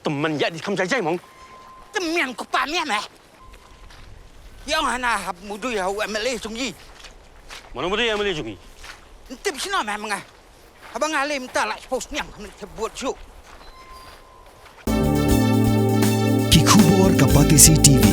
teman ya di kamjai jai mong. Teman ko pa miya meh. Yang hana hab mudu ya u MLA sungi. Mana muda yang boleh jungi? Tip sino meh mga. Abang alim ta la post nyang buat show. Kikubor Kapatisi TV.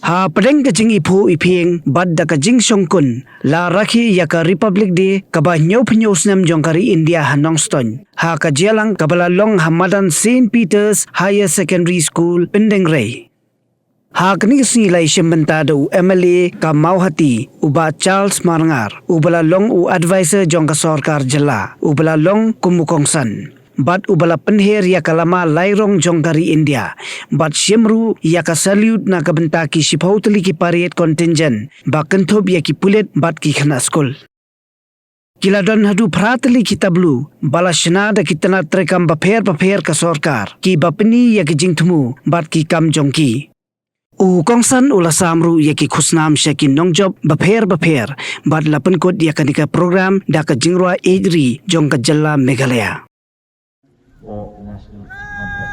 Ha pedeng ke Jingiphuh Iphieng badda ka Jingsongkun la Rakhe ya ka Republic Day ka ba nyau pnyau snam jongkari India Nongstoiñ ha ka jelang ka bala long Hamadan St Peter's Higher Secondary School Pendengrai ha kini sinilai shembentado MLA ka Mauhati uba Charles Marangar ubala long u advisor jongka sarkar jela ubala long kumukongsan bat ubala penher ya kalama lairong jongkari India bat syemru ya ka salute na kabentaki sipautli ki pariet contingent ba kentob ya ki pulet bat ki khana skol kiladon hadu pratli kitablu bala shnada kitana trekam baper ka sarkar ki bapni ya ki jingtmu bat ki kam jongki u kongsan ula samru ya ki khusnam shaki nongjob baper bat lapan kot ya kanika program da ka jingrwa ejri jongka jalla Meghalaya or national anthem.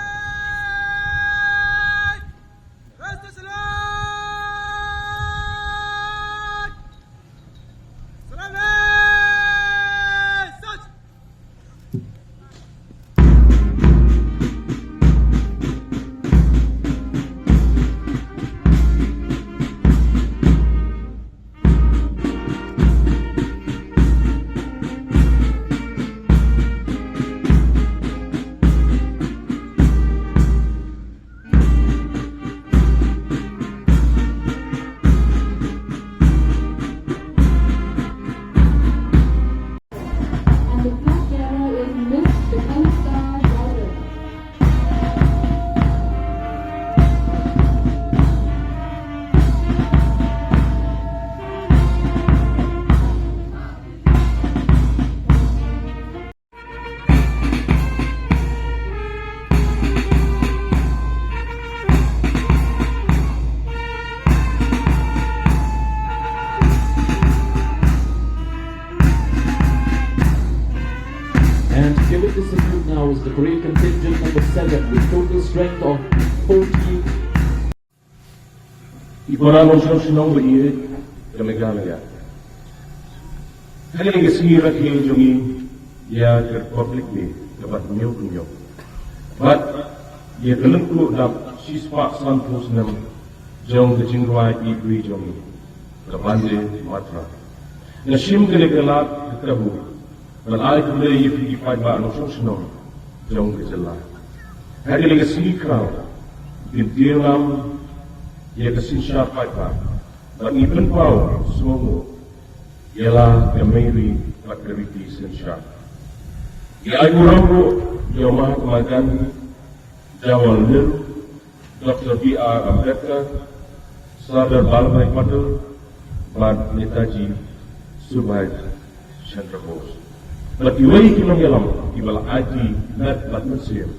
And given the salute now is the Korean contingent number 7 with total strength of 14. Iparang sa sinong baiit ka Meghalaya. Haling isirak yung jungi ya Republic Day kapat niyo. But ya kalengku dap sispa santos nam jong kejingwai ibri jungi kapande matra. Nasim gelegelat ketabu. Dan ay kumulay yung ipay ba anong sosyonon jong kejala. Haling isikraw bintiram ia kesinsya paipa, dan ibn pau semua ialah kemiri pakriti sinsya. Ia ibu yang maha kemagan Jawal Nil, Dr. B.R. Ambedkar, Sardar Vallabhbhai Patel, dan Netaji Subhai Chandra Bose. Batiwai kinong yalam ibala aji nat bat mesir,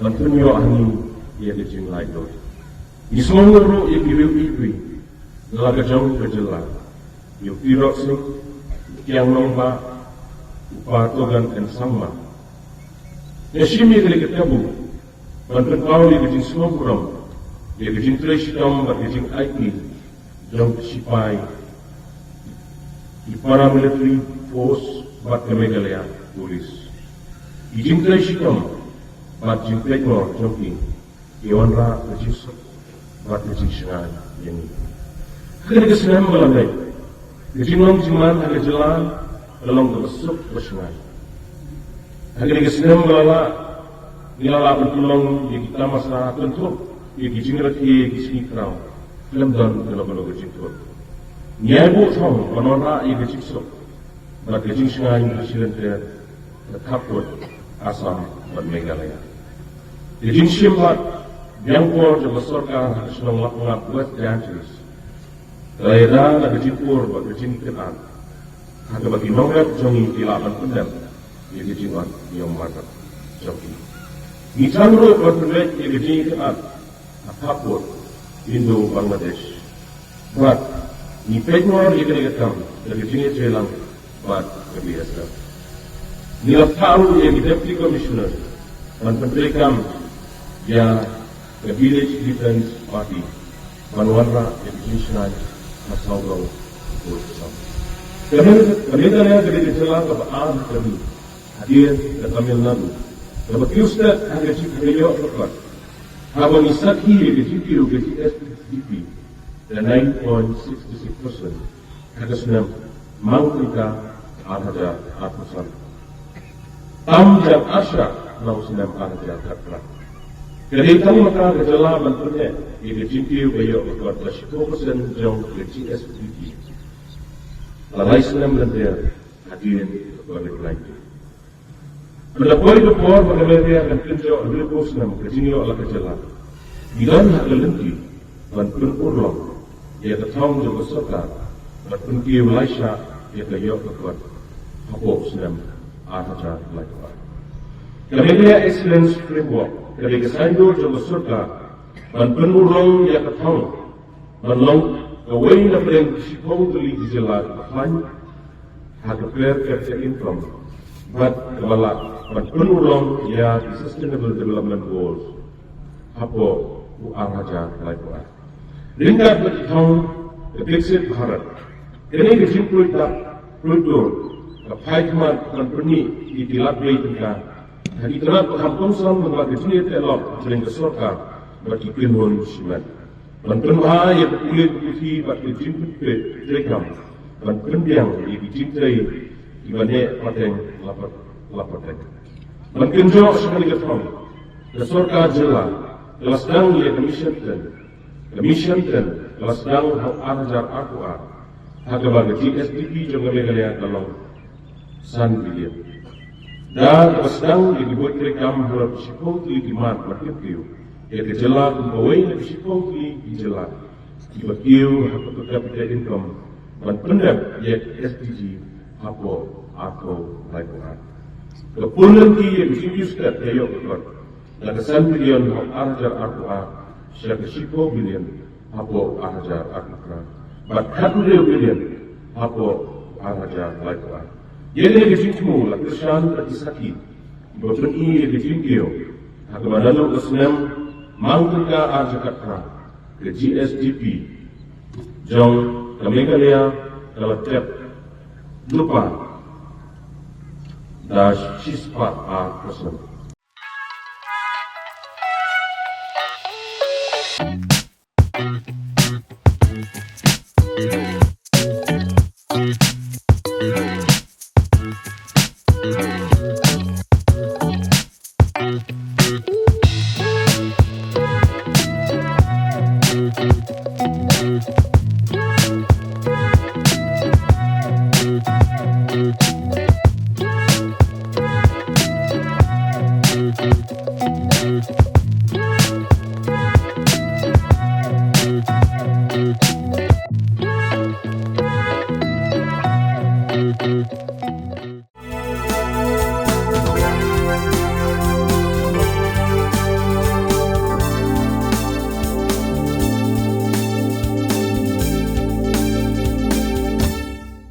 dan tunyo ahni ia kejing laidot. Di semua ru yang diriu laga jauh berjelas. Yang tirok sing, yang nombak, upatogan dan sama. Yashimi kali ketabu, bantuan kau di kejing semua kurang, di kejing tresidom, di kejing IT, jauh sipai, di paramilitary force, bat ke Meghalaya polis. Di kejing tresidom, bat kejing teknor jauh ini, iwanra kejing bat kejing sengai yang ini. Kena kesenai melalui, kejing long jiman ada jalan, dalam terbesuk bersengai. Kena kesenai melalui, nilala bertolong yang kita masalah tentu, yang kejing Rakhe kejing kerau, film dan dalam kejing tu. Niabu tahu, penora yang kejing sok, bat kejing sengai hasil dia tetap buat asam dan Meghalaya. Kejing simpat yang pun jabasarkan harus melakukan buat dancis. Daerah nak kejipur, buat kejing kenan. Hanya bagi nongret jongi dilapan pendam, ia kejingan yang mata jongi. Nican ro buat pendek ia kejing kenan, apapun Indo-Bangladesh. But ni pekmor ikan dari jenis jelang but kebiasa. Nila tahu yang Deputy Commissioner dan pendelikam ya the Village Defense Party Banwarra Education Masawgaw Bersama. Kami dari jelang kebahan kami hadir ke Tamil Nadu. Dapat Ustaz ada cikgu lepas. Habang isaki yang Jingiphuh ke SDP dan 9.66% atas nama Mangkita Arhaja Arpusan. Tam jam asya nau sinam Arhaja Arpusan. Kedai kami maka gejala bantunya yang Jingiphuh ke lepas 10% jauh ke SDP. Lalai sinam dan dia hadir kepada lain. Berlaku itu por mengalir dan kerja berlaku senam kecil ala kecil. Bidan hak lelaki dan berurang ia tertang juga serta dan pergi Malaysia ia kaya kekuat hapus senam Arhaja Laikuan. Kemudian excellence framework dari kesandu juga serta dan berurang ia tertang dan long away na perang sipong tuli di jalan bahan hak clear capture income but kebala dan penulung ya di Sustainable Development Goals apa Arhaja Laikuan. Ringkat beritahu Brexit Bharat. Ini Jingiphuh tak produk kepaikaman dan perni di laklai tengah. Hari telah berhampung sama mengalami jenis elok sehingga sorka bagi pinhun siman. Dan penua yang berkulit putih bagi Jingiphuh direkam dan penbiang yang dicintai di banyak pateng lapateng. Dan kenjok sekali ketong, kesorka jelas, kelas dang ia commission kelas dang Arhaja Arpusan, harga bagi GSDP juga mereka dalam san bilion. Dan kelas dang ia dibuat rekam harap sipong tuli dimat makin kiu, ia kejelas membawai nak sipong tuli dijelas, dibuat kiu harap per capita income dan pendap ia SDG apa atau Laikuan. Kepunan ki yang Jingiphuh stat kayo keluar. Lagasan bilion Arhaja Arpusan, siya 10 bilion hapo Arhaja Arpusan. But 100 bilion hapo Arhaja Laikuan. Yan ang Jingiphuh lagasan at isaki. Ibapun i Jingiphuh. Hagamadalo kasnam mangkita Arhaja Arpusan ke GSDP. Jong Kamegalaya Kalatep lupa dash Chispa Arpusan.